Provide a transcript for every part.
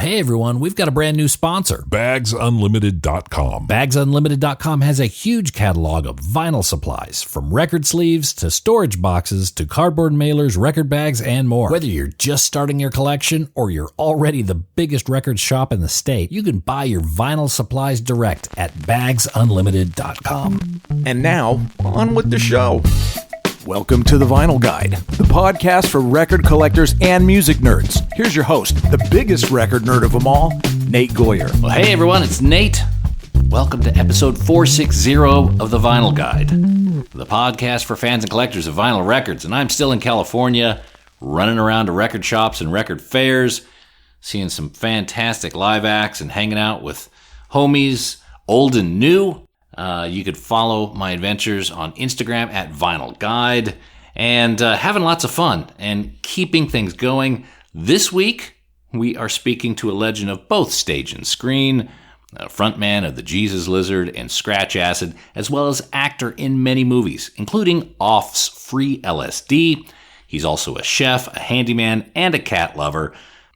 Hey everyone, we've got a brand new sponsor. BagsUnlimited.com. BagsUnlimited.com has a huge catalog of vinyl supplies, from record sleeves to storage boxes to cardboard mailers, record bags, and more. Whether you're just starting your collection or you're already the biggest record shop in the state, you can buy your vinyl supplies direct at BagsUnlimited.com. And now, on with the show. Welcome to The Vinyl Guide, the podcast for record collectors and music nerds. Here's your host, the biggest record nerd of them all, Nate Goyer. Well, hey everyone, it's Nate. Welcome to episode 460 of The Vinyl Guide, the podcast for fans and collectors of vinyl records. And I'm still in California, running around to record shops and record fairs, seeing some fantastic live acts and hanging out with homies, old and new. You could follow my adventures on Instagram at Vinyl Guide, and having lots of fun and keeping things going. This week, we are speaking to a legend of both stage and screen, a frontman of the Jesus Lizard and Scratch Acid, as well as actor in many movies, including Off's Free LSD. He's also a chef, a handyman, and a cat lover.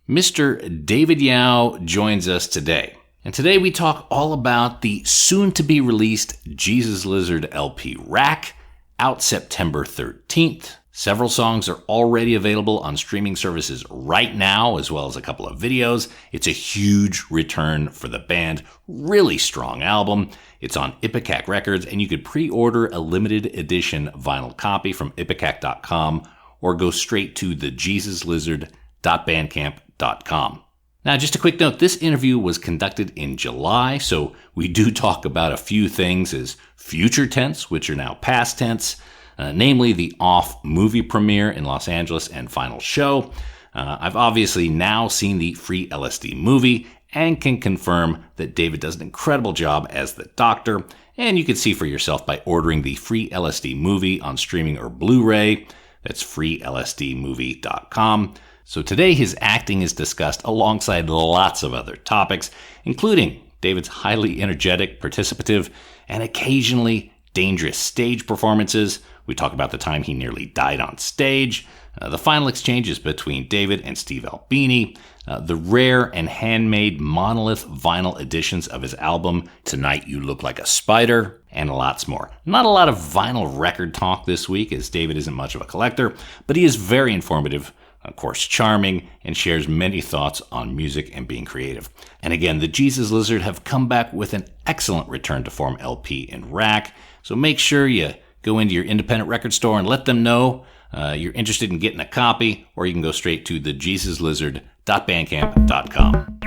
Mr. David Yao joins us today. And today we talk all about the soon-to-be-released Jesus Lizard LP Rack, out September 13th. Several songs are already available on streaming services right now, as well as a couple of videos. It's a huge return for the band. Really strong album. It's on Ipecac Records, and you could pre-order a limited edition vinyl copy from Ipecac.com or go straight to thejesuslizard.bandcamp.com. Now, just a quick note, this interview was conducted in July, so we do talk about a few things as future tense, which are now past tense, namely the Off movie premiere in Los Angeles and final show. I've obviously now seen the Free LSD movie and can confirm that David does an incredible job as the Doctor, and you can see for yourself by ordering the Free LSD movie on streaming or Blu-ray. That's freelsdmovie.com. So today his acting is discussed alongside lots of other topics, including David's highly energetic, participative, and occasionally dangerous stage performances. We talk about the time he nearly died on stage, the final exchanges between David and Steve Albini, the rare and handmade monolith vinyl editions of his album Tonight You Look Like a Spider, and lots more. Not a lot of vinyl record talk this week, as David isn't much of a collector, but he is very informative, of course, charming, and shares many thoughts on music and being creative. And again, the Jesus Lizard have come back with an excellent return to form LP in Rack, so make sure you go into your independent record store and let them know you're interested in getting a copy, or you can go straight to thejesuslizard.bandcamp.com.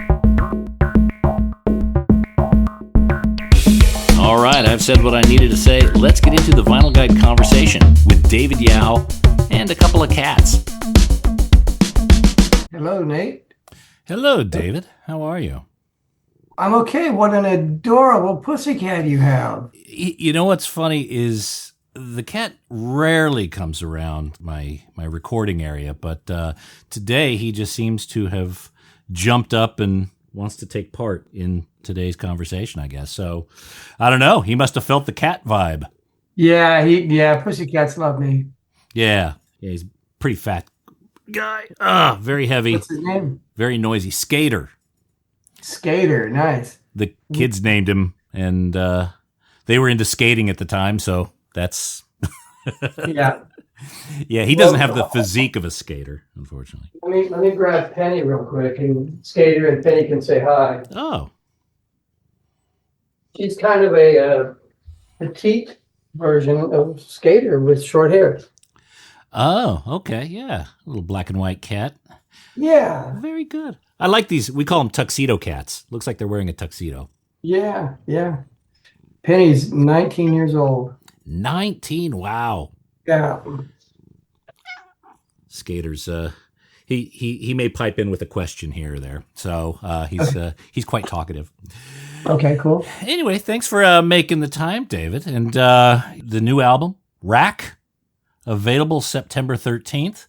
All right, I've said what I needed to say. Let's get into the Vinyl Guide conversation with David Yao and a couple of cats. Hello, Nate. Hello, David. How are you? I'm okay. What an adorable pussycat you have. You know what's funny is the cat rarely comes around my recording area, but today he just seems to have jumped up and wants to take part in today's conversation, I guess. So, I don't know. He must have felt the cat vibe. Yeah, pussycats love me. Yeah, he's a pretty fat guy. Very heavy. What's his name? Very noisy. Skater. Skater, nice. The kids named him, and they were into skating at the time, so that's... Yeah. Yeah, he doesn't have the physique of a skater, unfortunately. Let me grab Penny real quick, and Skater and Penny can say hi. Oh. She's kind of a petite version of Skater with short hair. Oh, okay, yeah. A little black and white cat. Yeah. Very good. I like these. We call them tuxedo cats. Looks like they're wearing a tuxedo. Yeah. Penny's 19 years old. 19? Wow. Yeah. Skater's, he may pipe in with a question here or there. So he's quite talkative. Okay, cool. Anyway, thanks for making the time, David. And the new album, Rack, available September 13th.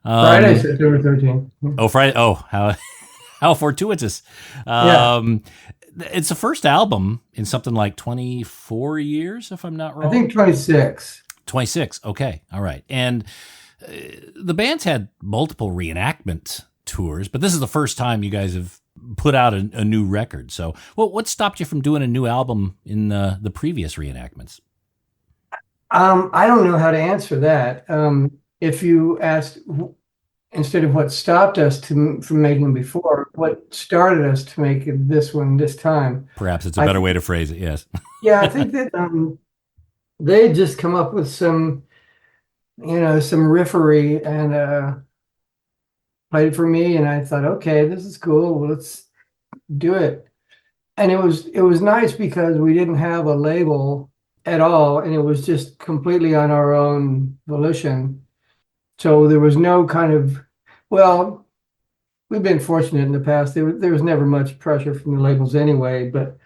Friday, September 13th. Oh, Friday. Oh, how fortuitous. It's the first album in something like 24 years, if I'm not wrong. I think 26. 26. Okay. All right. And the band's had multiple reenactment tours, but this is the first time you guys have put out a new record. So, what stopped you from doing a new album in the previous reenactments? I don't know how to answer that. If you asked, instead of what stopped us from making before, what started us to make this one this time? Perhaps it's a better way to phrase it. Yes. Yeah, I think that they just come up with some riffery and played it for me, and I thought, okay, this is cool. Well, let's do it. And it was nice because we didn't have a label at all, and it was just completely on our own volition. So there was no kind of, well, we've been fortunate in the past. There was never much pressure from the labels anyway, but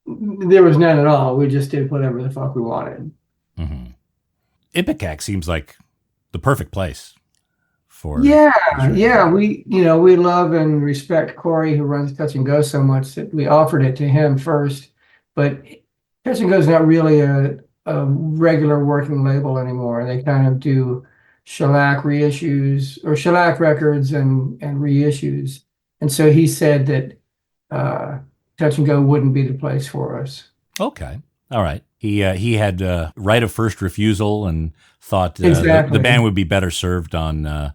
there was none at all. We just did whatever the fuck we wanted. Mm-hmm. Ipecac seems like the perfect place for. Yeah. We love and respect Corey, who runs Touch and Go, so much that we offered it to him first. But Touch and Go is not really a regular working label anymore. They kind of do shellac reissues or shellac records and reissues. And so he said that Touch and Go wouldn't be the place for us. Okay. All right. He had right of first refusal and thought exactly. the band would be better served on.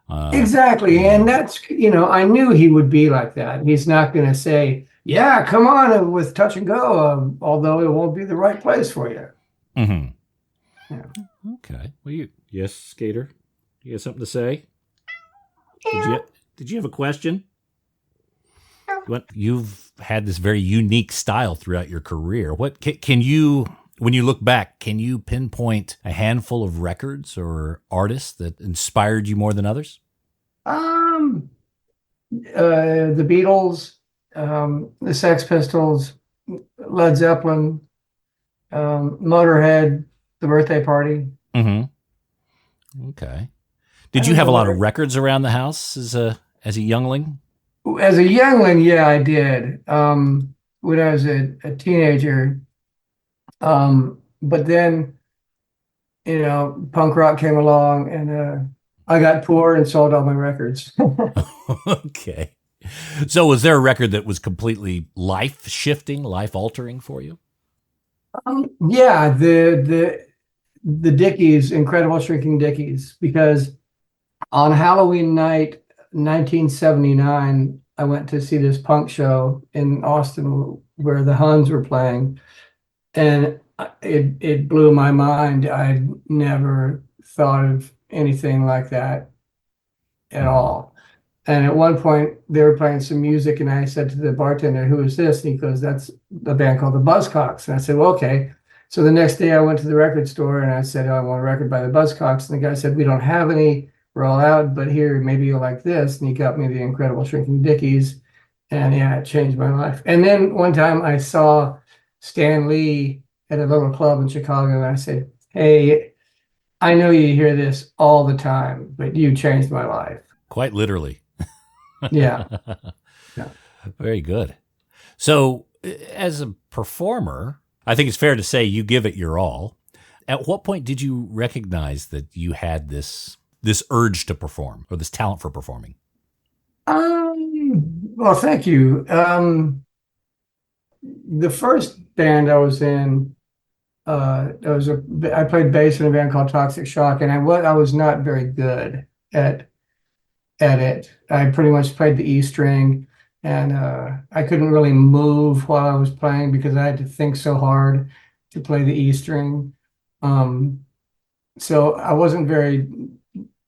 Exactly. And that's, I knew he would be like that. He's not going to say, yeah, come on with Touch and Go, although it won't be the right place for you. Mm-hmm. Yeah. Okay. Well, yes, Skater, you got something to say? Did you have a question? You've had this very unique style throughout your career. What can you, when you look back, can you pinpoint a handful of records or artists that inspired you more than others? The Beatles, the Sex Pistols, Led Zeppelin, Motorhead, The Birthday Party. Mm-hmm. Okay. Did you have a lot of records around the house as a youngling? As a youngling, yeah, I did. When I was a teenager. But then, punk rock came along and I got poor and sold all my records. Okay. So was there a record that was completely life-shifting, life-altering for you? Yeah, the Dickies, Incredible Shrinking Dickies, because on Halloween night, 1979, I went to see this punk show in Austin where the Huns were playing, and it blew my mind. I'd never thought of anything like that at all. And at one point, they were playing some music, and I said to the bartender, "Who is this?" And he goes, "That's a band called the Buzzcocks." And I said, "Well, okay." So the next day, I went to the record store, and I said, "Oh, I want a record by the Buzzcocks." And the guy said, "We don't have any. We're all out, but here, maybe you'll like this." And he got me the Incredible Shrinking Dickies, and yeah, it changed my life. And then one time I saw Stan Lee at a little club in Chicago, and I said, "Hey, I know you hear this all the time, but you changed my life." Quite literally. Yeah. Very good. So as a performer, I think it's fair to say you give it your all. At what point did you recognize that you had this urge to perform or this talent for performing? Well, thank you. The first band I was in, I played bass in a band called Toxic Shock, and I was not very good at it. I pretty much played the E string, and I couldn't really move while I was playing because I had to think so hard to play the E string. So I wasn't very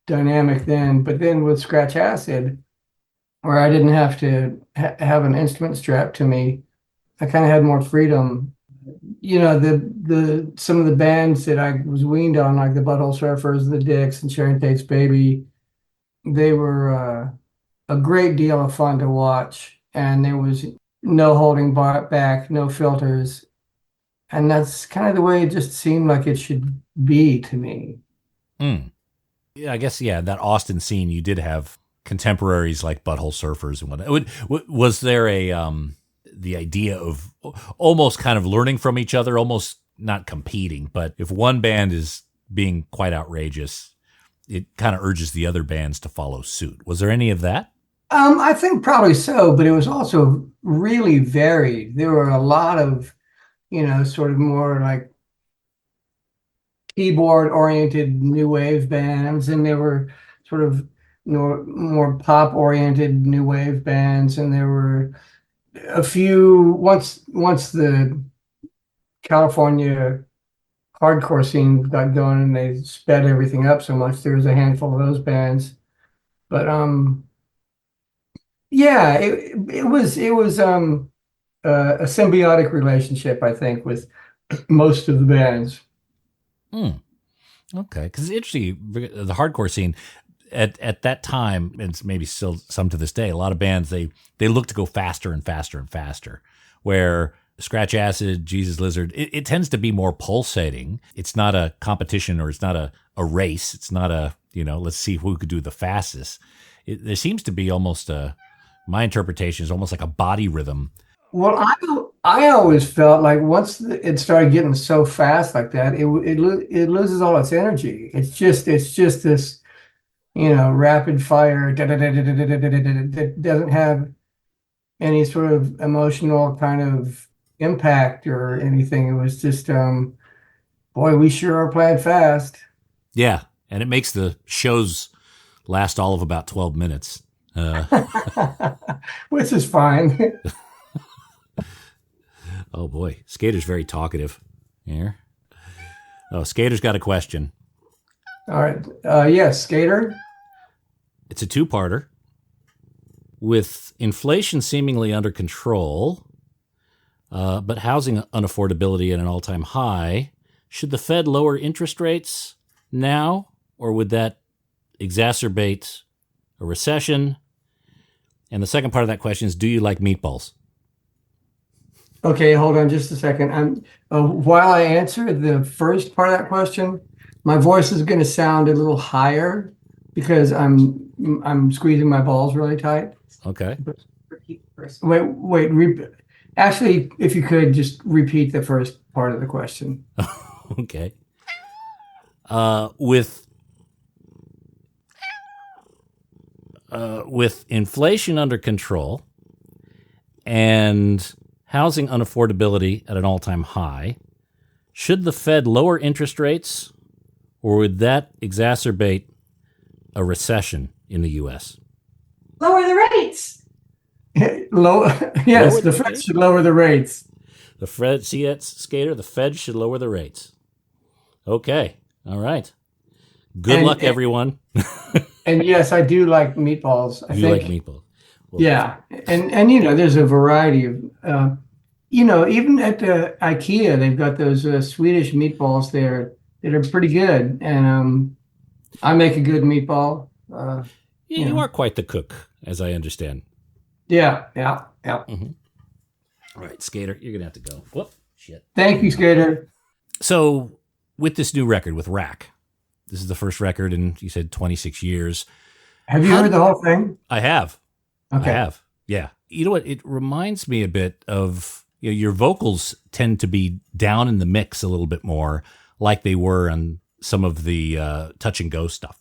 dynamic then. But then with Scratch Acid, where I didn't have to have an instrument strapped to me, I kind of had more freedom. The some of the bands that I was weaned on, like the Butthole Surfers, the Dicks, and Sharon Tate's Baby, they were a great deal of fun to watch, and there was no holding back, no filters, and that's kind of the way it just seemed like it should be to me. Yeah, I guess, yeah, that Austin scene, you did have contemporaries like Butthole Surfers and whatnot. Was there the idea of almost kind of learning from each other, almost not competing, but if one band is being quite outrageous, it kind of urges the other bands to follow suit. Was there any of that? I think probably so, but it was also really varied. There were a lot of, sort of more like keyboard oriented new wave bands, and there were sort of more pop oriented new wave bands, and there were a few once the California hardcore scene got going and they sped everything up so much, there was a handful of those bands. But yeah, it was a symbiotic relationship, I think, with most of the bands. Hmm. Okay, because it's interesting, the hardcore scene at that time, and it's maybe still some to this day, a lot of bands they look to go faster and faster and faster. Where Scratch Acid, Jesus Lizard, it tends to be more pulsating. It's not a competition, or it's not a race. It's not a let's see who could do the fastest. There seems to be almost my interpretation is almost like a body rhythm. Well, I always felt like once it started getting so fast like that, it loses all its energy. It's just this, rapid fire that doesn't have any sort of emotional kind of impact or anything. It was just, boy, we sure are playing fast. Yeah, and it makes the shows last all of about 12 minutes. Which is fine. Oh boy, Skater's very talkative. Here. Oh, Skater's got a question. All right. Yes, Skater. It's a two-parter. With inflation seemingly under control, but housing unaffordability at an all-time high, should the Fed lower interest rates now, or would that exacerbate a recession? And the second part of that question is, do you like meatballs? Okay, hold on just a second. While I answer the first part of that question, my voice is going to sound a little higher because I'm squeezing my balls really tight. Okay. Wait. Actually, if you could just repeat the first part of the question. Okay. With inflation under control and housing unaffordability at an all-time high, should the Fed lower interest rates, or would that exacerbate a recession in the U.S.? Lower the rates. Yes, Lower the Fed should lower the rates. The Fed, see that, Skater? The Fed should lower the rates. Okay. All right. Good luck, everyone. And yes, I do like meatballs. I You think, like meatballs. Well, yeah, and there's a variety of, even at the IKEA, they've got those Swedish meatballs there that are pretty good, and I make a good meatball. You are quite the cook, as I understand. Yeah. Mm-hmm. All right, Skater, you're going to have to go. Whoop, shit. Thank you, Skater. So, with this new record, with Rack, this is the first record in, you said, 26 years. Have you heard the whole thing? I have. Okay. I have. Yeah. You know what? It reminds me a bit of, your vocals tend to be down in the mix a little bit more, like they were on some of the touch and go stuff.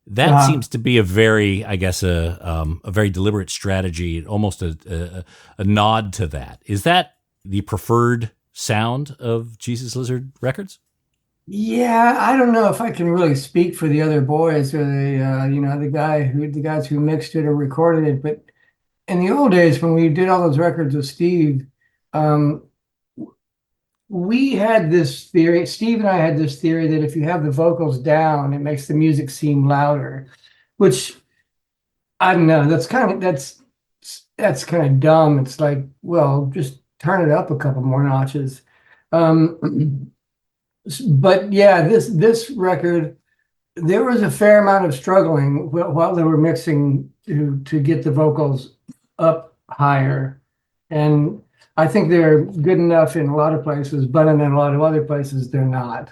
That seems to be a very, I guess, a very deliberate strategy, almost a nod to that. Is that the preferred sound of Jesus Lizard Records? Yeah, I don't know if I can really speak for the other boys or the guys who mixed it or recorded it, but in the old days when we did all those records with Steve, we had this theory. Steve and I had this theory that if you have the vocals down, it makes the music seem louder, which I don't know. That's kind of dumb. It's like, well, just turn it up a couple more notches. But yeah, this record, there was a fair amount of struggling while they were mixing to get the vocals up higher, and I think they're good enough in a lot of places, but in a lot of other places they're not.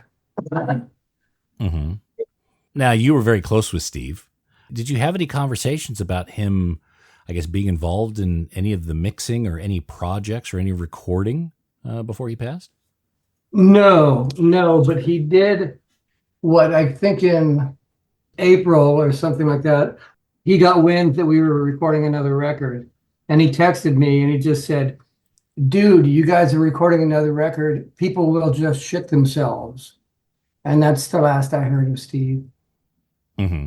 Mm-hmm. Now, you were very close with Steve. Did you have any conversations about him, I guess, being involved in any of the mixing or any projects or any recording before he passed? No, but he did what I think in April or something like that. he got wind that we were recording another record, and he texted me and he just said, dude, you guys are recording another record. People will just shit themselves. And that's the last I heard of Steve. Mm-hmm.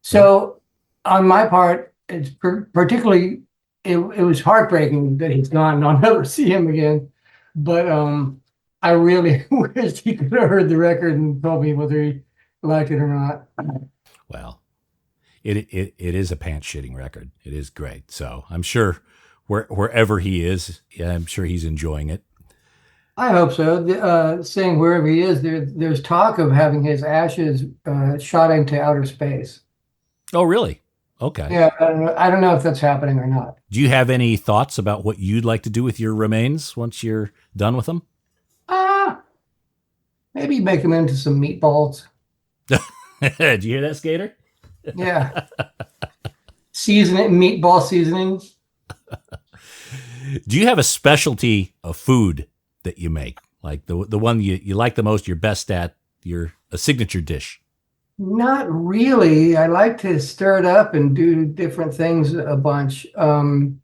So on my part, it's particularly, it was heartbreaking that he's gone and I'll never see him again. But I really wish he could have heard the record and told me whether he liked it or not. Well, it is a pants-shitting record. It is great. So I'm sure wherever he is, yeah, I'm sure he's enjoying it. I hope so. Saying wherever he is, there's talk of having his ashes shot into outer space. Oh, really? Okay. Yeah, I don't know if that's happening or not. Do you have any thoughts about what you'd like to do with your remains once you're done with them? Maybe make them into some meatballs. Did you hear that, Skater? Yeah. Seasoning, meatball seasonings. Do you have a specialty of food that you make? Like the one you like the most, you're best at, a signature dish? Not really. I like to stir it up and do different things a bunch. During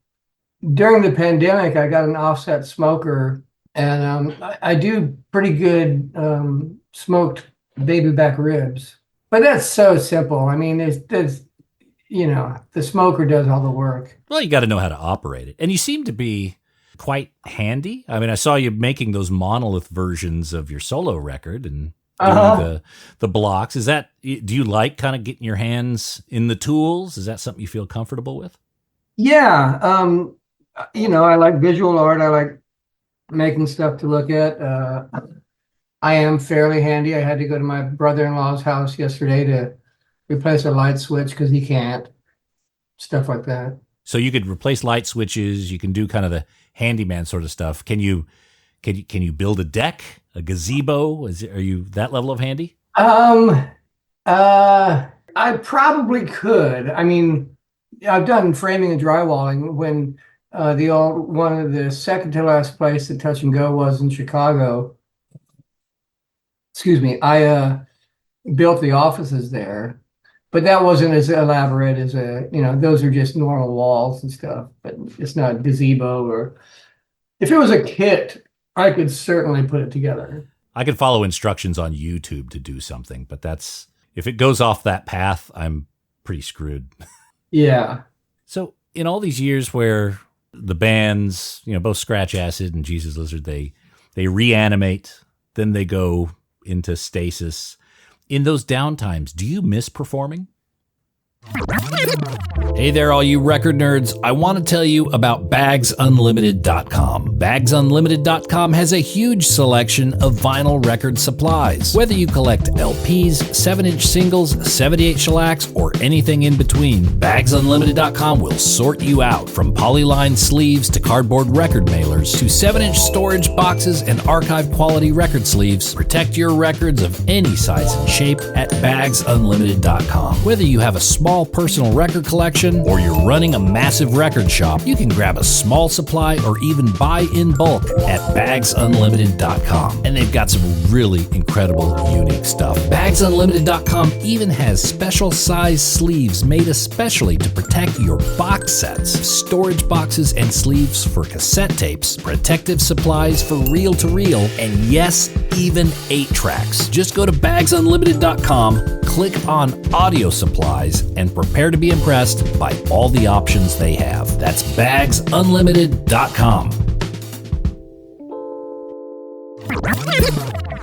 the pandemic, I got an offset smoker, and I do pretty good smoked baby back ribs. But that's so simple. I mean, there's the smoker does all the work. Well, you got to know how to operate it. And you seem to be quite handy. I mean, I saw you making those monolith versions of your solo record and doing the blocks. Do you like kind of getting your hands in the tools? Is that something you feel comfortable with? Yeah. I like visual art. I like making stuff to look at. I am fairly handy. I had to go to my brother-in-law's house yesterday to replace a light switch because he can't. Stuff like that. So you could replace light switches. You can do kind of the handyman sort of stuff. Can you build a deck, a gazebo? Are you that level of handy? I probably could. I mean, I've done framing and drywalling when one of the second to last place that Touch and Go was in Chicago. Excuse me. I built the offices there, but that wasn't as elaborate as those are just normal walls and stuff, but it's not a gazebo. Or if it was a kit, I could certainly put it together. I could follow instructions on YouTube to do something, but if it goes off that path, I'm pretty screwed. Yeah. So in all these years where the bands, both Scratch Acid and Jesus Lizard, they reanimate, then they go into stasis. In those downtimes, do you miss performing? Hey there, all you record nerds. I want to tell you about BagsUnlimited.com. BagsUnlimited.com has a huge selection of vinyl record supplies. Whether you collect LPs, 7-inch singles, 78 shellacs, or anything in between, BagsUnlimited.com will sort you out. From polyline sleeves to cardboard record mailers to 7-inch storage boxes and archive quality record sleeves, protect your records of any size and shape at BagsUnlimited.com. Whether you have a small personal record collection or you're running a massive record shop, you can grab a small supply or even buy in bulk at BagsUnlimited.com. And they've got some really incredible, unique stuff. BagsUnlimited.com even has special size sleeves made especially to protect your box sets, storage boxes and sleeves for cassette tapes, protective supplies for reel-to-reel, and yes, even 8-tracks. Just go to BagsUnlimited.com, click on audio supplies, and prepare to be impressed by all the options they have. That's BagsUnlimited.com.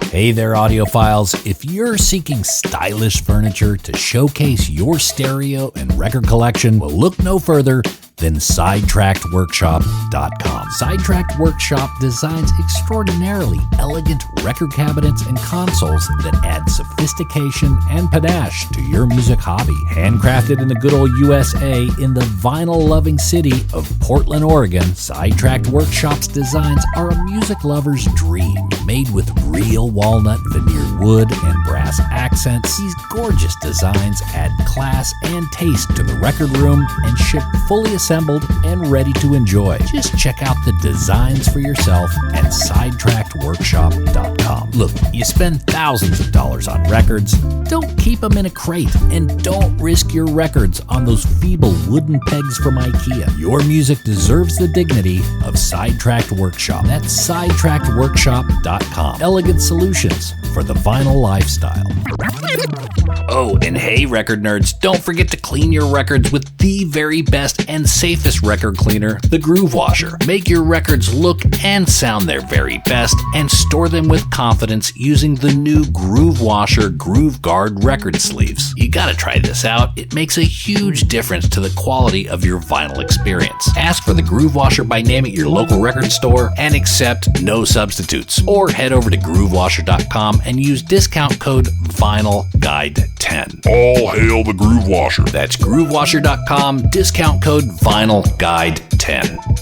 Hey there, audiophiles. If you're seeking stylish furniture to showcase your stereo and record collection, well, look no further than SidetrackedWorkshop.com. Sidetracked Workshop designs extraordinarily elegant record cabinets and consoles that add sophistication and panache to your music hobby. Handcrafted in the good old USA in the vinyl-loving city of Portland, Oregon, Sidetracked Workshop's designs are a music lover's dream. Made with real walnut veneered wood and brass accents, these gorgeous designs add class and taste to the record room and ship fully assembled and ready to enjoy. Just check out the designs for yourself at sidetrackedworkshop.com. Look, you spend thousands of dollars on records. Don't keep them in a crate, and don't risk your records on those feeble wooden pegs from IKEA. Your music deserves the dignity of Sidetracked Workshop. That's sidetrackedworkshop.com. Elegant solutions for the vinyl lifestyle. Oh, and hey, record nerds, don't forget to clean your records with the very best and safest record cleaner, the Groove Washer. Make your records look and sound their very best and store them with confidence using the new Groove Washer Groove Guard record sleeves. You gotta try this out. It makes a huge difference to the quality of your vinyl experience. Ask for the Groove Washer by name at your local record store and accept no substitutes. Or head over to groovewasher.com and use discount code VINYLGUIDE10. All hail the Groove Washer. That's groovewasher.com, discount code VINYLGUIDE10.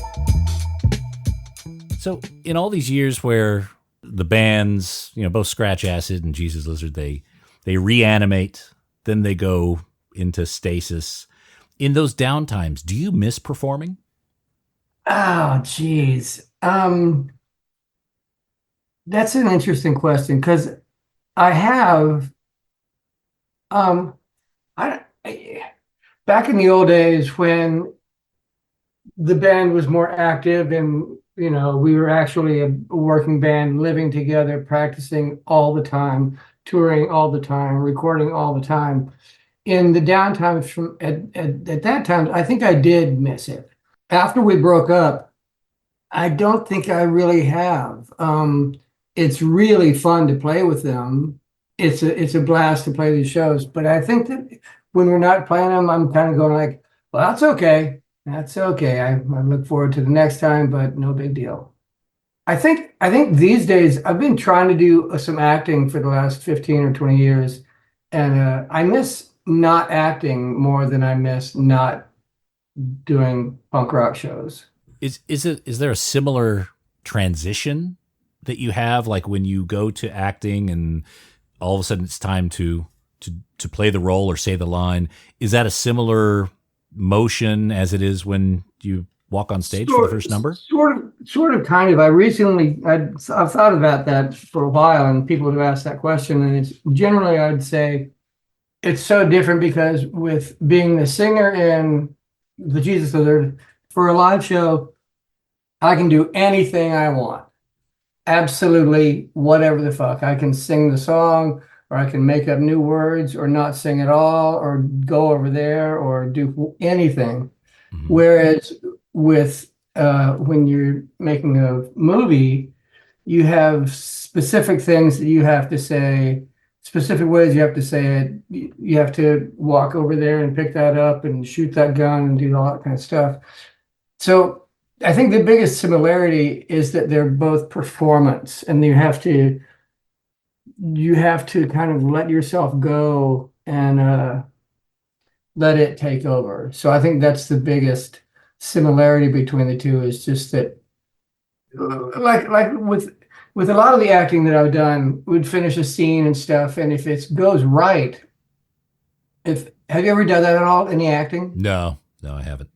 So, in all these years where the bands, both Scratch Acid and Jesus Lizard, they reanimate, then they go into stasis. In those downtimes, do you miss performing? Oh, geez. That's an interesting question because I have, back in the old days when the band was more active and, we were actually a working band, living together, practicing all the time, touring all the time, recording all the time. In the downtimes at that time, I think I did miss it. After we broke up, I don't think I really have. It's really fun to play with them. It's a blast to play these shows. But I think that when we're not playing them, I'm kind of going like, well, that's okay. That's okay. I look forward to the next time, but no big deal. I think these days I've been trying to do some acting for the last 15 or 20 years, and I miss not acting more than I miss not doing punk rock shows. Is there a similar transition that you have, like when you go to acting and all of a sudden it's time to play the role or say the line? Is that a similar motion as it is when you walk on stage for the first number? Sort of, kind of. I've thought about that for a while, and people have asked that question, and it's generally, I'd say it's so different because with being the singer in the Jesus Lizard, for a live show, I can do anything I want. Absolutely whatever the fuck. I can sing the song, or I can make up new words, or not sing at all, or go over there, or do anything. Mm-hmm. Whereas with when you're making a movie, you have specific things that you have to say, specific ways you have to say it. You have to walk over there and pick that up and shoot that gun and do all that kind of stuff. So I think the biggest similarity is that they're both performance, and you have to kind of let yourself go and let it take over. So I think that's the biggest similarity between the two, is just that, like with a lot of the acting that I've done, we'd finish a scene and stuff, and if it goes right, have you ever done that at all, any acting? No, I haven't.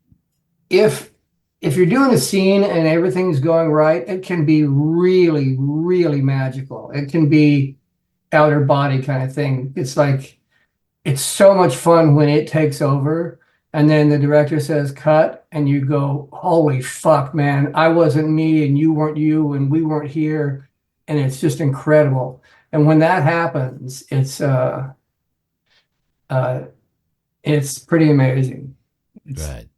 If you're doing a scene and everything's going right, it can be really, really magical. It can be outer body kind of thing. It's like, it's so much fun when it takes over and then the director says cut and you go, holy fuck, man, I wasn't me and you weren't you and we weren't here. And it's just incredible. And when that happens, it's pretty amazing. Right.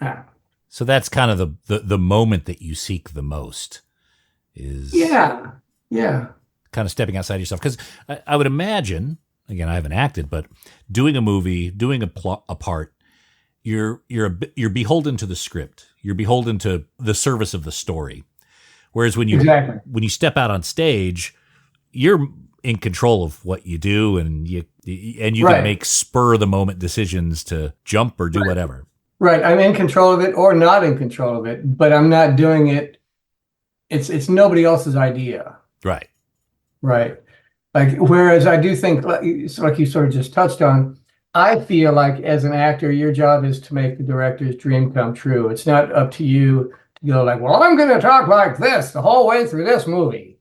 Yeah. So that's kind of the moment that you seek the most is yeah kind of stepping outside yourself. Because I would imagine, again, I haven't acted, but doing a movie, doing a part, you're beholden to the script. You're beholden to the service of the story. Whereas when you step out on stage, you're in control of what you do, and you right. can make spur of the moment decisions to jump or do right. whatever. Right. I'm in control of it or not in control of it, but I'm not doing it. It's nobody else's idea. Right. Right. Like, whereas I do think, like you sort of just touched on, I feel like as an actor, your job is to make the director's dream come true. It's not up to you to go like, well, I'm going to talk like this the whole way through this movie.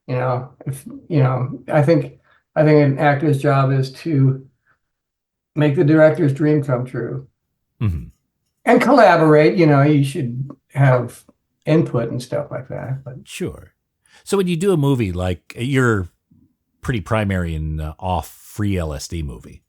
I think an actor's job is to make the director's dream come true Mm-hmm. and collaborate. You should have input and stuff like that. But Sure. So when you do a movie, like you're pretty primary in off free LSD movie.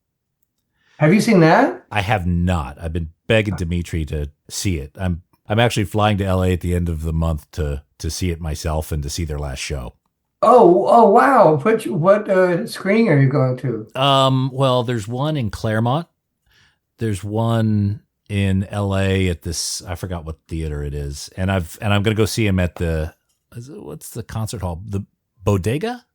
have you seen that? I have not. I've been begging Dimitri to see it. I'm actually flying to LA at the end of the month to see it myself and to see their last show. Oh, wow. What screening are you going to? Well, there's one in Claremont. There's one in LA at this, I forgot what theater it is. And I'm going to go see him at what's the concert hall? The Bodega?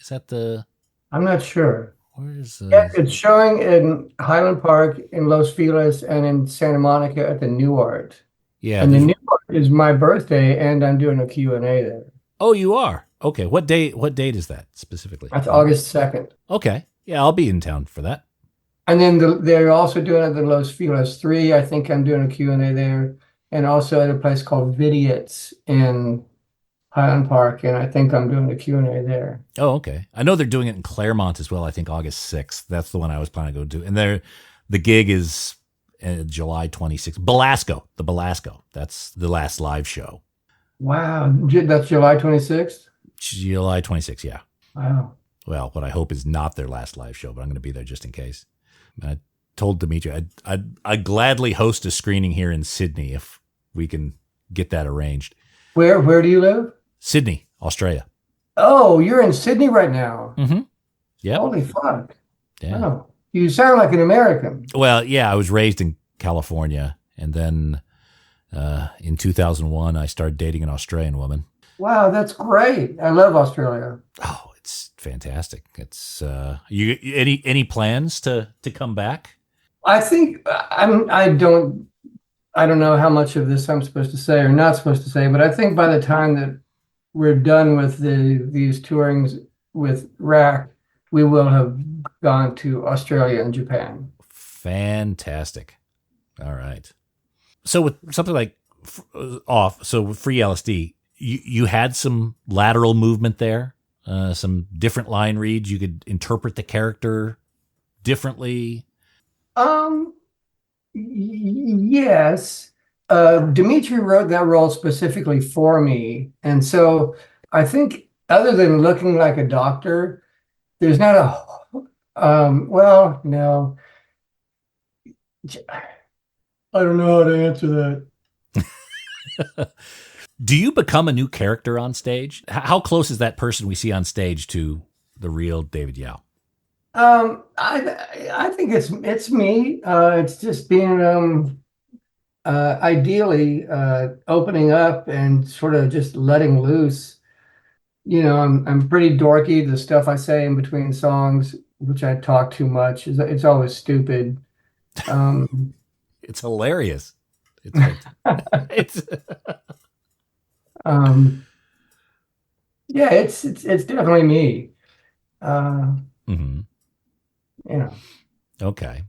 Is that I'm not sure. where's Yeah, it's showing in Highland Park, in Los Feliz, and in Santa Monica at the New Art. yeah. And the New Art is my birthday, and I'm doing a Q&A there. Oh, you are? Okay. What date is that specifically? That's August 2nd. Okay. Yeah, I'll be in town for that. And then they're also doing it at the Los Feliz 3. I think I'm doing a Q&A there. And also at a place called Vidiots in Highland Park, and I think I'm doing a Q&A there. Oh, okay. I know they're doing it in Claremont as well. I think August 6th. That's the one I was planning to go to. And the gig is July 26th. The Belasco. That's the last live show. Wow. That's July 26th? July 26th, yeah. Wow. Well, what I hope is not their last live show, but I'm going to be there just in case. I told Dimitri I'd gladly host a screening here in Sydney if we can get that arranged. Where do you live? Sydney, Australia. Oh, you're in Sydney right now. Mm-hmm. Yeah. Holy fuck. Yeah. Oh, you sound like an American. Well, yeah, I was raised in California, and then in 2001, I started dating an Australian woman. Wow, that's great. I love Australia. Oh, it's fantastic. It's you any plans to come back? I think I don't know how much of this I'm supposed to say or not supposed to say, but I think by the time that we're done with these tourings with Rack, we will have gone to Australia and Japan. Fantastic. All right. So with something like with free LSD, you had some lateral movement there, some different line reads. You could interpret the character differently. Yes. Dimitri wrote that role specifically for me. And so I think other than looking like a doctor, there's not well, no. I don't know how to answer that. Do you become a new character on stage? How close is that person we see on stage to the real David Yao? I think it's me. It's just being ideally opening up and sort of just letting loose. I'm pretty dorky. The stuff I say in between songs, which I talk too much, it's always stupid. It's hilarious. It's yeah, it's definitely me. mm-hmm. Okay.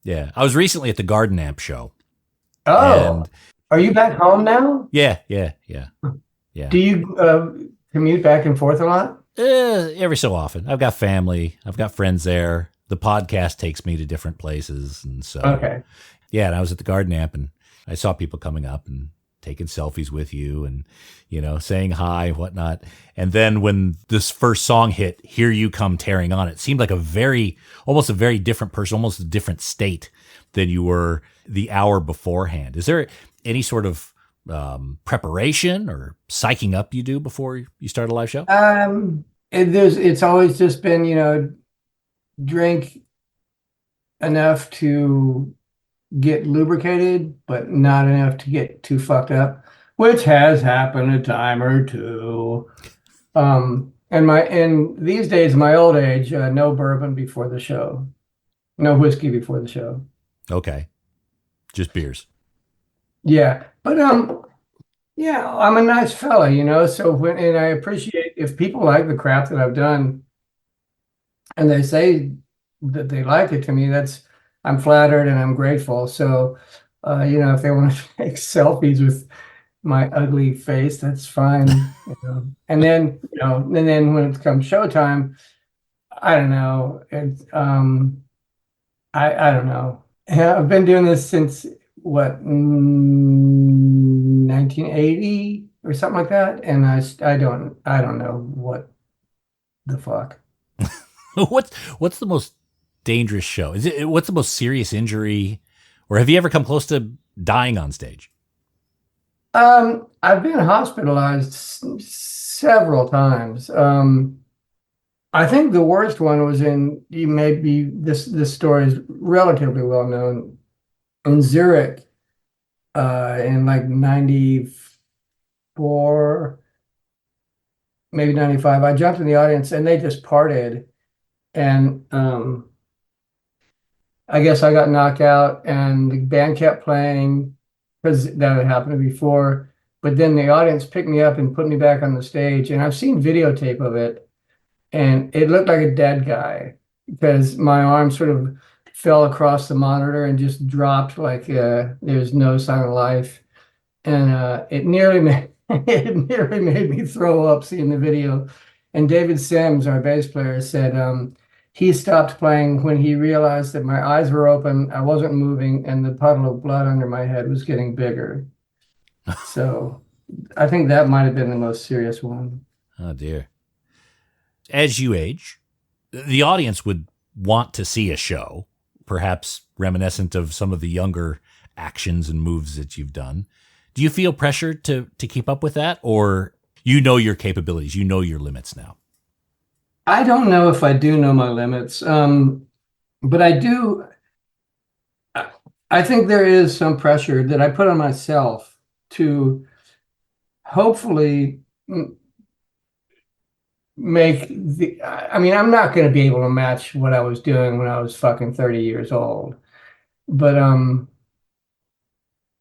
Yeah. I was recently at the Garden Amp show. Oh, are you back home now? Yeah. Do you commute back and forth a lot? Every so often. I've got family. I've got friends there. The podcast takes me to different places. And so, okay. Yeah. And I was at the Garden Amp and I saw people coming up and taking selfies with you and, saying hi, whatnot. And then when this first song hit, Here You Come Tearing On, it seemed like almost a very different person, almost a different state than you were the hour beforehand. Is there any sort of preparation or psyching up you do before you start a live show? It's always just been, drink enough to get lubricated, but not enough to get too fucked up, which has happened a time or two. And these days, my old age, no bourbon before the show, no whiskey before the show. Okay, just beers. Yeah, but yeah, I'm a nice fella, so and I appreciate if people like the crap that I've done and they say that they like it to me, I'm flattered and I'm grateful. So, if they want to take selfies with my ugly face, that's fine. And then, when it comes showtime, I don't know. I don't know. Yeah, I've been doing this since what, 1980 or something like that, and I don't know what the fuck. What's the most dangerous show? What's the most serious injury, or have you ever come close to dying on stage? I've been hospitalized several times. I think the worst one was this story is relatively well known in Zurich, in like 94, maybe 95. I jumped in the audience and they just parted, and I guess I got knocked out and the band kept playing because that had happened before. But then the audience picked me up and put me back on the stage, and I've seen videotape of it, and it looked like a dead guy because my arm sort of fell across the monitor and just dropped like there's no sign of life. And it nearly made me throw up seeing the video. And David Sims, our bass player, said he stopped playing when he realized that my eyes were open, I wasn't moving, and the puddle of blood under my head was getting bigger. So I think that might have been the most serious one. Oh, dear. As you age, the audience would want to see a show, perhaps reminiscent of some of the younger actions and moves that you've done. Do you feel pressure to keep up with that, or you know your capabilities, you know your limits now? I don't know if I do know my limits, but I do. I think there is some pressure that I put on myself to hopefully make I'm not going to be able to match what I was doing when I was fucking 30 years old, but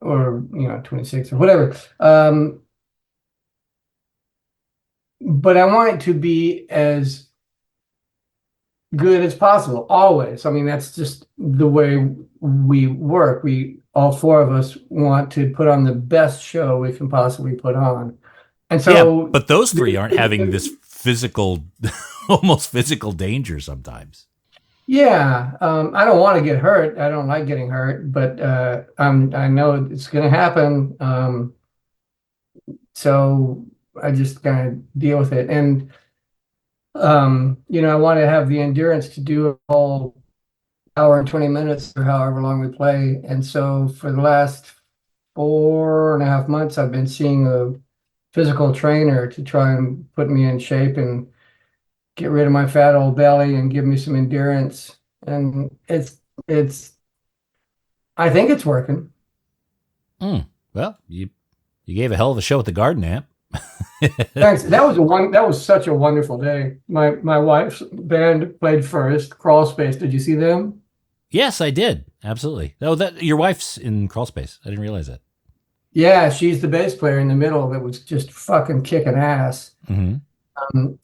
or 26 or whatever, but I want it to be as good as possible always. That's just the way we work. All four of us want to put on the best show we can possibly put on. And so, yeah, but those three aren't having this physical, almost physical danger sometimes. Yeah, I don't want to get hurt. I don't like getting hurt, but I know it's going to happen. So I just kind of deal with it. And I want to have the endurance to do a whole hour and 20 minutes or however long we play. And so for the last 4.5 months, I've been seeing a physical trainer to try and put me in shape and get rid of my fat old belly and give me some endurance. And I think it's working. Well, you gave a hell of a show at the Garden Amp. Thanks. That was such a wonderful day. My wife's band played first, Crawl Space. Did you see them? Yes, I did. Absolutely. Oh, your wife's in Crawl Space. I didn't realize that. Yeah, she's the bass player in the middle that was just fucking kicking ass. Mm-hmm.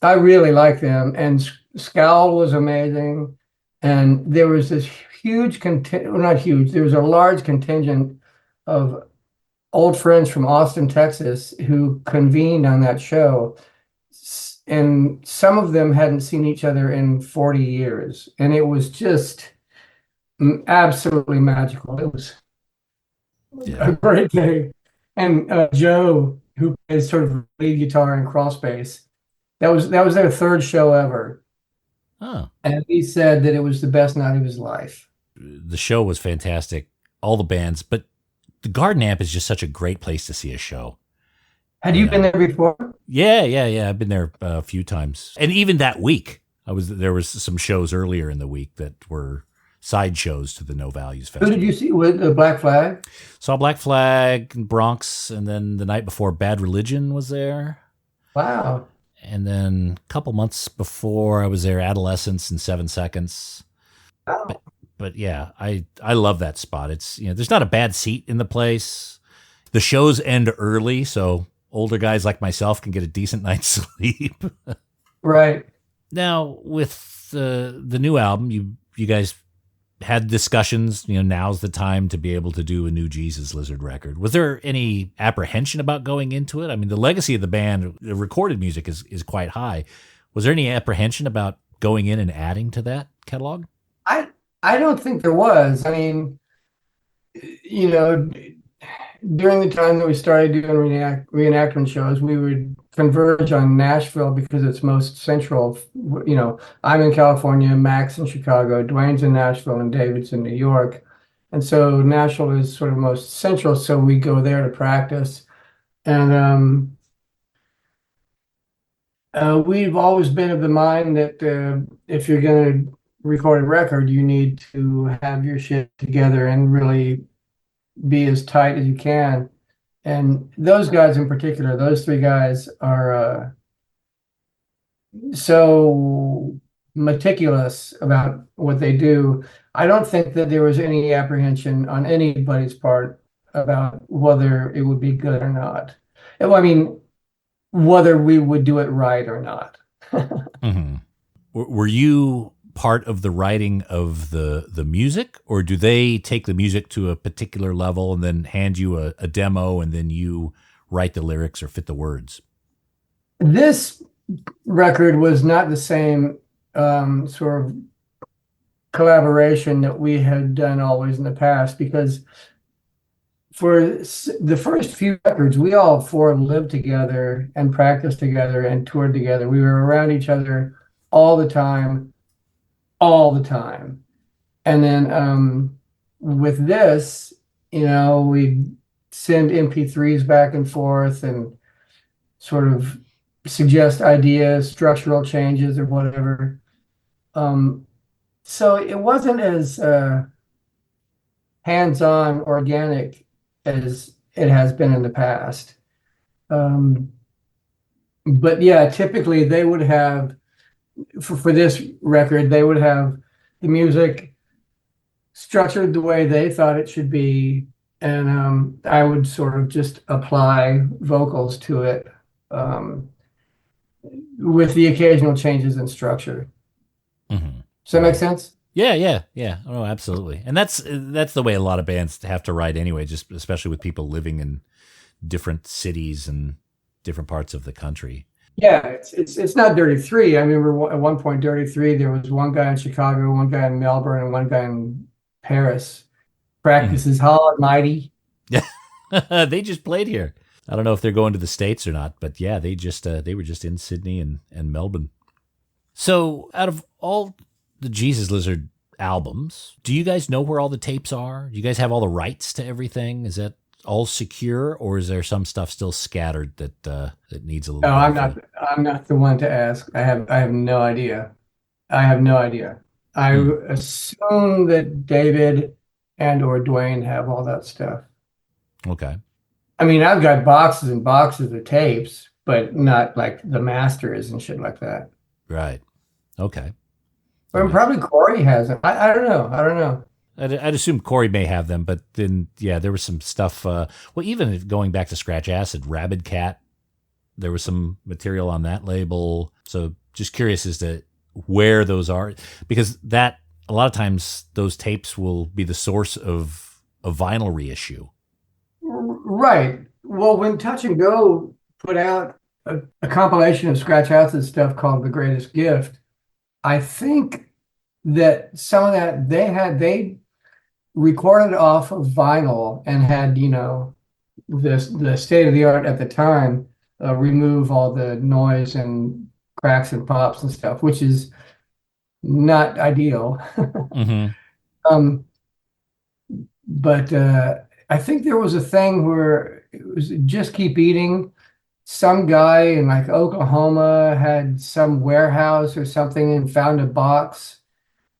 I really like them. And Scowl was amazing. And there was this huge not huge, there was a large contingent of old friends from Austin, Texas, who convened on that show. And some of them hadn't seen each other in 40 years. And it was just absolutely magical. It was a great day. And Joe, who plays sort of lead guitar in Crawl Space, that was their third show ever. Oh. And he said that it was the best night of his life. The show was fantastic. All the bands, but the Garden Amp is just such a great place to see a show. Had you been there before? Yeah. I've been there a few times. And even that week, there was some shows earlier in the week that were side shows to the No Values Festival. Who did you see with the Black Flag? Saw Black Flag and Bronx, and then the night before Bad Religion was there. Wow. And then a couple months before I was there, Adolescence and 7 Seconds. Wow. But yeah, I love that spot. It's, there's not a bad seat in the place. The shows end early, so older guys like myself can get a decent night's sleep. Right. Now, with the new album, you guys had discussions, now's the time to be able to do a new Jesus Lizard record. Was there any apprehension about going into it? I mean, the legacy of the band, the recorded music is quite high. Was there any apprehension about going in and adding to that catalog? I don't think there was. I mean, during the time that we started doing reenactment shows, we would converge on Nashville because it's most central. I'm in California, Mac's in Chicago, Dwayne's in Nashville, and David's in New York. And so Nashville is sort of most central, so we go there to practice. And we've always been of the mind that if you're going to record a record, you need to have your shit together and really be as tight as you can. And those guys in particular, those three guys are so meticulous about what they do. I don't think that there was any apprehension on anybody's part about whether it would be good or not. I mean, whether we would do it right or not. Mm-hmm. Were you part of the writing of the music, or do they take the music to a particular level and then hand you a demo and then you write the lyrics or fit the words? This record was not the same sort of collaboration that we had done always in the past, because for the first few records, we all four lived together and practiced together and toured together. We were around each other all the time. And then with this, we send MP3s back and forth and sort of suggest ideas, structural changes or whatever. So it wasn't as hands-on, organic as it has been in the past. But yeah, typically they would have, for this record, they would have the music structured the way they thought it should be, and I would sort of just apply vocals to it with the occasional changes in structure. Mm-hmm. Does that make sense? Yeah. Oh, absolutely. And that's the way a lot of bands have to write anyway, just especially with people living in different cities and different parts of the country. Yeah, it's not Dirty Three. I remember at one point, Dirty Three, there was one guy in Chicago, one guy in Melbourne, and one guy in Paris. Practices Hall and Mighty. Yeah, they just played here. I don't know if they're going to the States or not, but yeah, they were just in Sydney and Melbourne. So, out of all the Jesus Lizard albums, do you guys know where all the tapes are? Do you guys have all the rights to everything? Is that all secure, or is there some stuff still scattered that needs a little? No, I'm not the one to ask. I have no idea. I assume that David and or Dwayne have all that stuff. Okay. I mean, I've got boxes and boxes of tapes, but not like the masters and shit like that. Right. Okay. But probably Corey has them. I don't know. I'd assume Corey may have them, but then, yeah, there was some stuff. Well, even going back to Scratch Acid, Rabid Cat, there was some material on that label. So just curious as to where those are, because that a lot of times those tapes will be the source of a vinyl reissue. Right. Well, when Touch and Go put out a compilation of Scratch Acid stuff called The Greatest Gift, I think that some of that they recorded off of vinyl and had, the state of the art at the time, remove all the noise and cracks and pops and stuff, which is not ideal. Mm-hmm. But I think there was a thing where it was Just Keep Eating. Some guy in like Oklahoma had some warehouse or something and found a box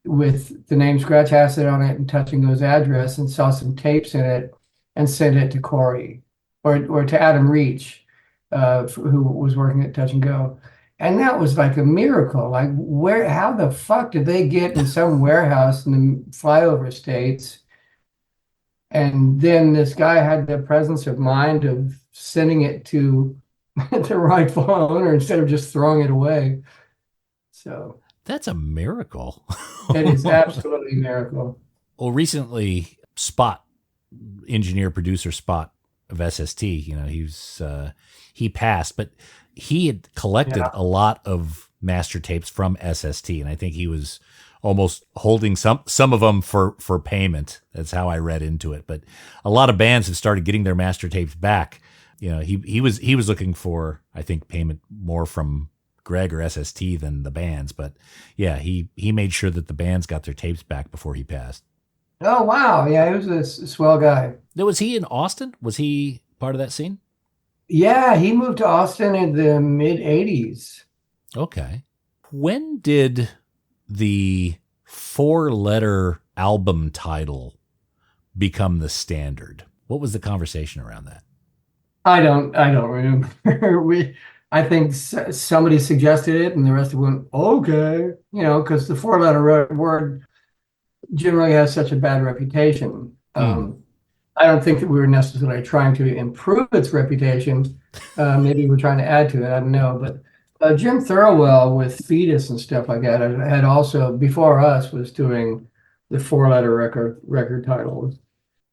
with the name Scratch Acid on it and Touch and Go's address, and saw some tapes in it and sent it to Corey or to Adam Reach, who was working at Touch and Go. And that was like a miracle. Like, how the fuck did they get in some warehouse in the flyover states? And then this guy had the presence of mind of sending it to the rightful owner instead of just throwing it away. So That's a miracle. it is absolutely a miracle. Well, recently, engineer producer Spot of SST, he passed, but he had collected a lot of master tapes from SST, and I think he was almost holding some of them for payment. That's how I read into it. But a lot of bands have started getting their master tapes back. He was looking for, I think, payment more from Greg or SST than the bands, but yeah, he made sure that the bands got their tapes back before he passed. Oh, wow. Yeah, he was a swell guy. Now, was he in Austin? Was he part of that scene? Yeah, he moved to Austin in the mid 80s. Okay. When did the 4-letter album title become the standard? What was the conversation around that? I don't remember. I think somebody suggested it and the rest of them went, okay, because the 4-letter word generally has such a bad reputation. I don't think that we were necessarily trying to improve its reputation. Maybe we're trying to add to it. I don't know. But Jim Thirlwell with Fetus and stuff like that had also, before us, was doing the 4-letter record titles.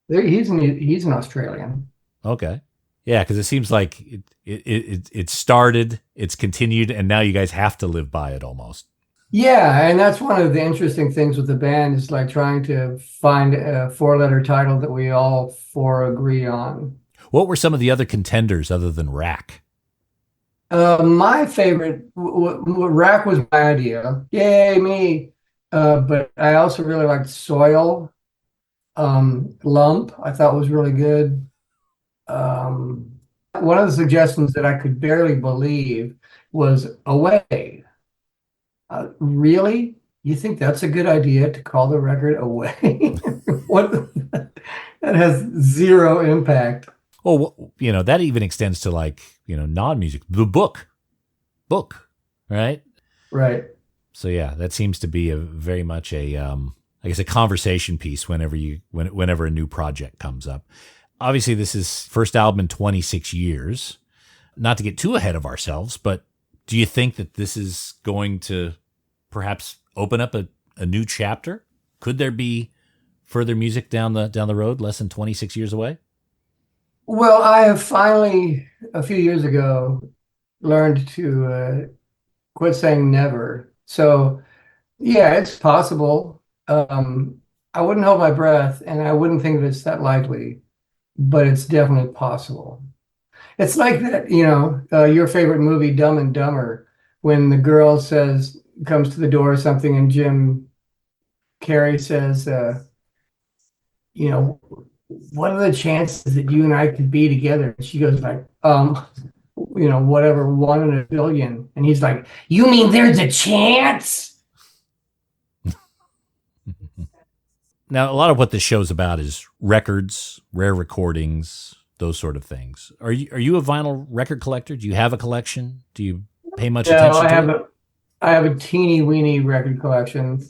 He's an Australian. Okay. Yeah, because it seems like it started, it's continued, and now you guys have to live by it almost. Yeah, and that's one of the interesting things with the band is like trying to find a 4-letter title that we all four agree on. What were some of the other contenders other than Rack? My favorite, Rack was my idea. Yay, me. But I also really liked Soil. Lump, I thought was really good. One of the suggestions that I could barely believe was Away. Really? You think that's a good idea to call the record Away? What? That has zero impact. Well, that even extends to non-music. The book, right? Right. So yeah, that seems to be a very much a conversation piece whenever a new project comes up. Obviously, this is first album in 26 years. Not to get too ahead of ourselves, but do you think that this is going to perhaps open up a new chapter? Could there be further music down the road, less than 26 years away? Well, I have finally, a few years ago, learned to quit saying never. So, yeah, it's possible. I wouldn't hold my breath, and I wouldn't think that it's that likely, but it's definitely possible. It's like that, your favorite movie, Dumb and Dumber, when the girl comes to the door or something, and Jim Carrey says, what are the chances that you and I could be together? And she goes like, whatever, 1 in a billion. And he's like, you mean there's a chance? Now, a lot of what this show's about is records, rare recordings, those sort of things. Are you a vinyl record collector? Do you have a collection? Do you pay much attention to it? I have a teeny weeny record collection.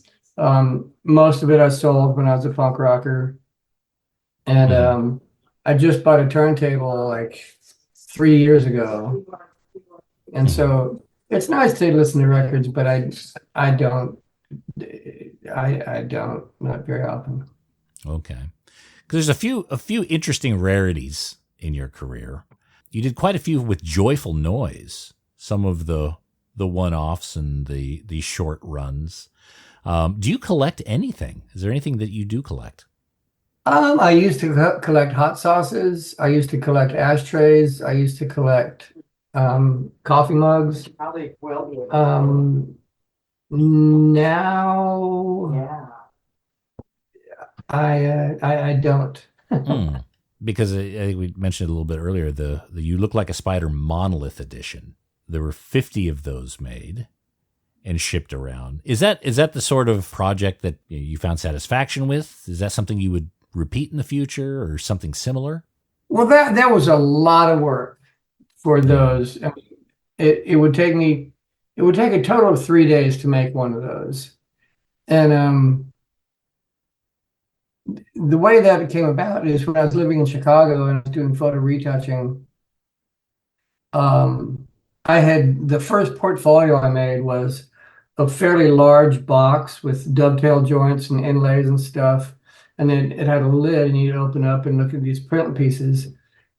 Most of it I sold when I was a punk rocker. And I just bought a turntable like 3 years ago. And so it's nice to listen to records, but I don't, not very often. Okay. Because there's a few interesting rarities in your career. You did quite a few with Joyful Noise, some of the one-offs and the short runs. Do you collect anything? Is there anything that you do collect? I used to collect hot sauces. I used to collect ashtrays. I used to collect coffee mugs. Now, I don't. Because I think we mentioned a little bit earlier, the You Look Like a Spider Monolith edition. There were 50 of those made and shipped around. Is that the sort of project that you found satisfaction with? Is that something you would repeat in the future or something similar? Well, that was a lot of work for those. I mean, it would take a total of 3 days to make one of those. And the way that it came about is when I was living in Chicago and I was doing photo retouching, um, I had the first portfolio I made was a fairly large box with dovetail joints and inlays and stuff. And then it had a lid and you'd open up and look at these print pieces.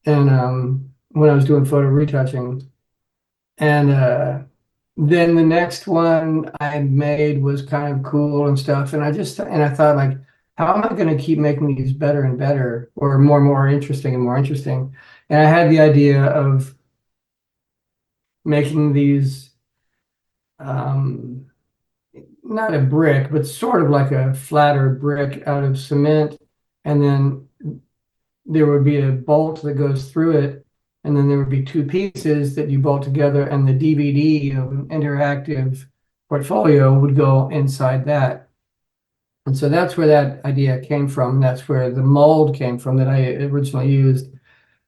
And when I was doing photo retouching. And then the next one I made was kind of cool and stuff. And I thought like, how am I going to keep making these better and better or more interesting and more interesting? And I had the idea of making these not a brick, but sort of like a flatter brick out of cement. And then there would be a bolt that goes through it. And then there would be two pieces that you bolt together, and the DVD of an interactive portfolio would go inside that. And so that's where that idea came from. That's where the mold came from that I originally used.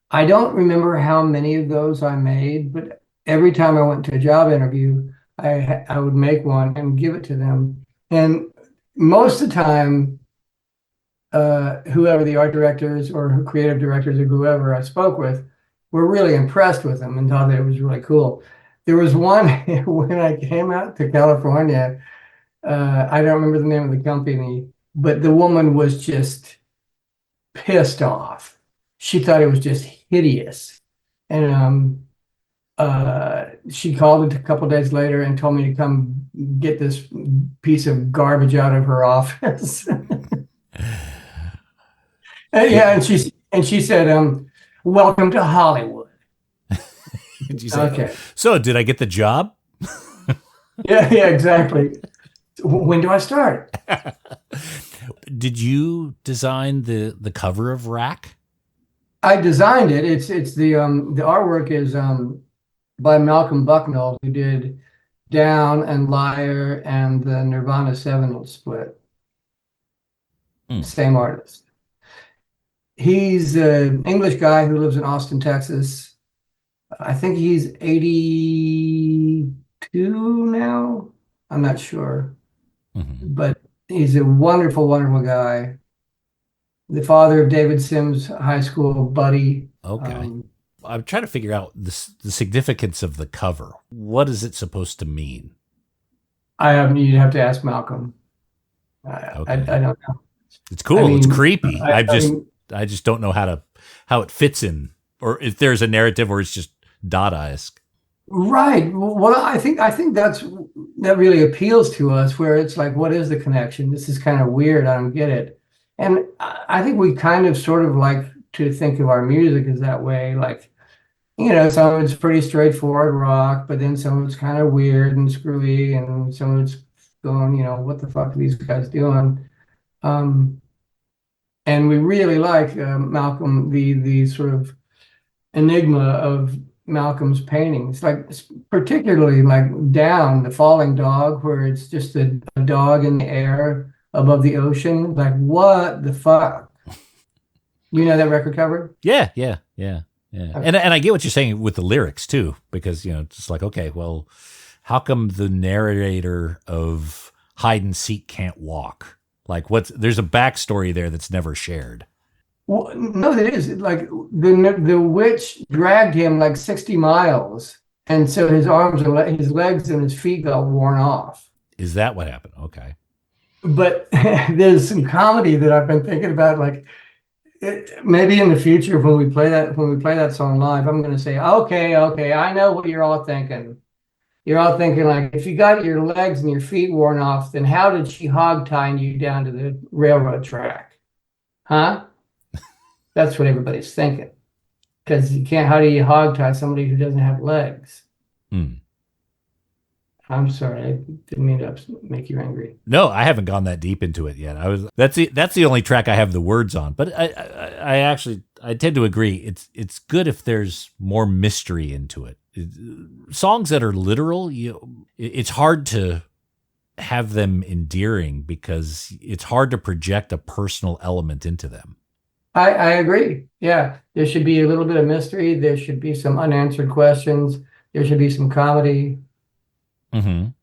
I don't remember how many of those I made, but every time I went to a job interview, I would make one and give it to them. And most of the time, whoever the art directors or creative directors or whoever I spoke with were really impressed with them and thought that it was really cool. There was one when I came out to California, I don't remember the name of the company, but the woman was just pissed off. She thought it was just hideous. And she called a couple days later and told me to come get this piece of garbage out of her office. Yeah, and she said, "Welcome to Hollywood." Did you say, okay. So did I get the job? Yeah, exactly. When do I start? Did you design the cover of Rack? I designed it. It's the artwork is by Malcolm Bucknell, who did Down and Liar and the Nirvana 7-inch split. Same artist. He's an English guy who lives in Austin, Texas. I think he's 82 now. I'm not sure. But he's a wonderful, wonderful guy. The father of David Sims' high school buddy. Okay. I'm trying to figure out the significance of the cover. What is it supposed to mean? You'd have to ask Malcolm. Okay. I don't know. It's cool. I mean, it's creepy. I just don't know how it fits in, or if there's a narrative, or it's just Dadaist. Right. Well, I think that really appeals to us, where it's like, what is the connection? This is kind of weird. I don't get it. And I think we kind of sort of like to think of our music as that way. Like, some of it's pretty straightforward rock, but then some of it's kind of weird and screwy, and some of it's going, what the fuck are these guys doing? And we really like Malcolm, the sort of enigma of Malcolm's paintings, like particularly like Down, the falling dog, where it's just a dog in the air above the ocean. Like, what the fuck? You know that record cover? Yeah. Okay. And I get what you're saying with the lyrics too, because it's like, okay, well, how come the narrator of Hide and Seek can't walk? Like, there's a backstory there that's never shared. Well, no, there is. Like the witch dragged him like 60 miles, and so his arms and his legs and his feet got worn off. Is that what happened? Okay. But there's some comedy that I've been thinking about, like maybe in the future when we play that song live, I'm going to say, okay, I know what you're all thinking. You're all thinking, like, if you got your legs and your feet worn off, then how did she hog tying you down to the railroad track? Huh? That's what everybody's thinking. Because how do you hog tie somebody who doesn't have legs? I'm sorry, I didn't mean to make you angry. No, I haven't gone that deep into it yet. That's the only track I have the words on. But I tend to agree. It's good if there's more mystery into it. Songs that are literal, it's hard to have them endearing because it's hard to project a personal element into them. I agree. Yeah, there should be a little bit of mystery. There should be some unanswered questions. There should be some comedy. The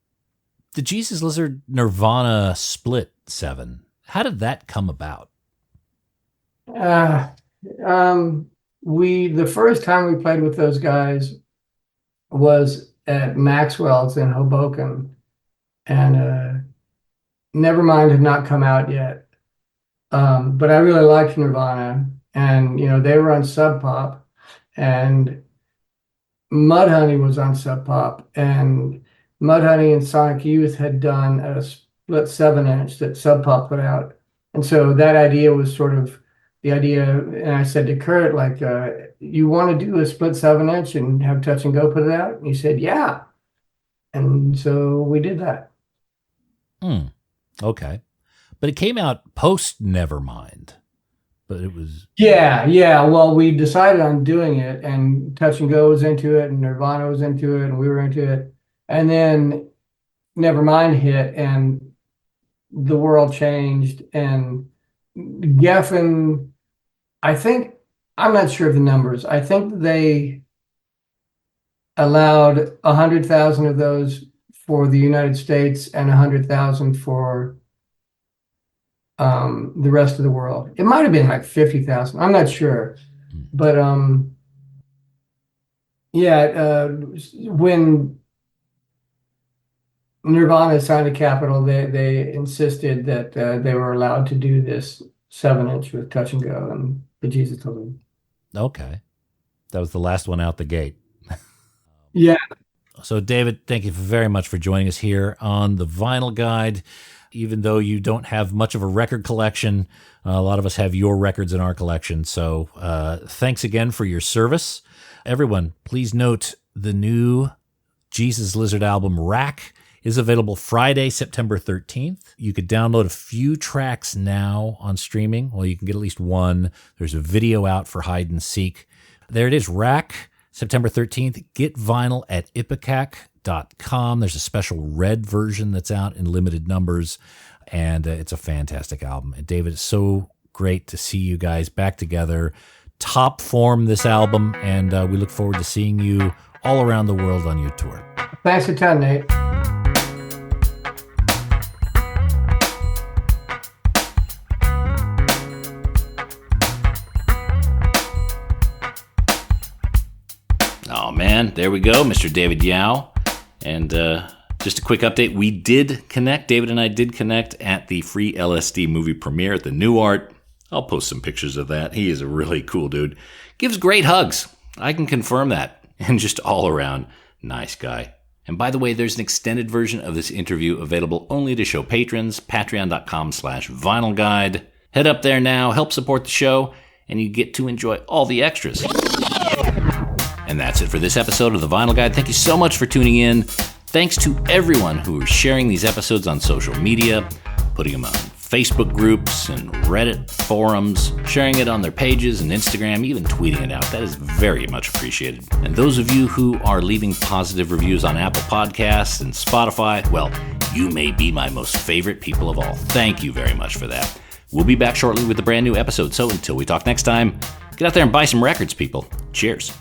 Jesus Lizard Nirvana Split 7. How did that come about? The first time we played with those guys, was at Maxwell's in Hoboken, and Nevermind had not come out yet. But I really liked Nirvana, and they were on Sub Pop, and Mudhoney was on Sub Pop, and Mudhoney and Sonic Youth had done a split 7-inch that Sub Pop put out, and so that idea was sort of the idea. And I said to Kurt, like, you want to do a split 7-inch and have Touch and Go put it out? And he said, yeah, and so we did that. Okay. But it came out post Nevermind. But it was... Yeah. Well, we decided on doing it, and Touch and Go was into it, and Nirvana was into it, and we were into it. And then Nevermind hit, and the world changed. And Geffen, I'm not sure of the numbers. I think they allowed 100,000 of those for the United States and 100,000 for the rest of the world. It might have been like 50,000. I'm not sure, but when Nirvana signed to Capitol, they insisted that they were allowed to do this 7-inch with Touch and Go and the Jesus Told Me. Okay, that was the last one out the gate. Yeah. So, David, thank you very much for joining us here on the Vinyl Guide. Even though you don't have much of a record collection, a lot of us have your records in our collection. So thanks again for your service. Everyone, please note the new Jesus Lizard album, Rack, is available Friday, September 13th. You could download a few tracks now on streaming. Well, you can get at least one. There's a video out for Hide and Seek. There it is, Rack, September 13th. Get vinyl at Ipecac.com. There's a special red version that's out in limited numbers, and it's a fantastic album. And David, it's so great to see you guys back together. Top form this album, and we look forward to seeing you all around the world on your tour. Thanks a ton, Nate. Oh, man, there we go, Mr. David Yao. And just a quick update, we did connect, David and I did connect at the free LSD movie premiere at the New Art. I'll post some pictures of that. He is a really cool dude. Gives great hugs. I can confirm that. And just all around, nice guy. And by the way, there's an extended version of this interview available only to show patrons, patreon.com/vinyl guide. Head up there now, help support the show, and you get to enjoy all the extras. And that's it for this episode of The Vinyl Guide. Thank you so much for tuning in. Thanks to everyone who is sharing these episodes on social media, putting them on Facebook groups and Reddit forums, sharing it on their pages and Instagram, even tweeting it out. That is very much appreciated. And those of you who are leaving positive reviews on Apple Podcasts and Spotify, well, you may be my most favorite people of all. Thank you very much for that. We'll be back shortly with a brand new episode. So until we talk next time, get out there and buy some records, people. Cheers.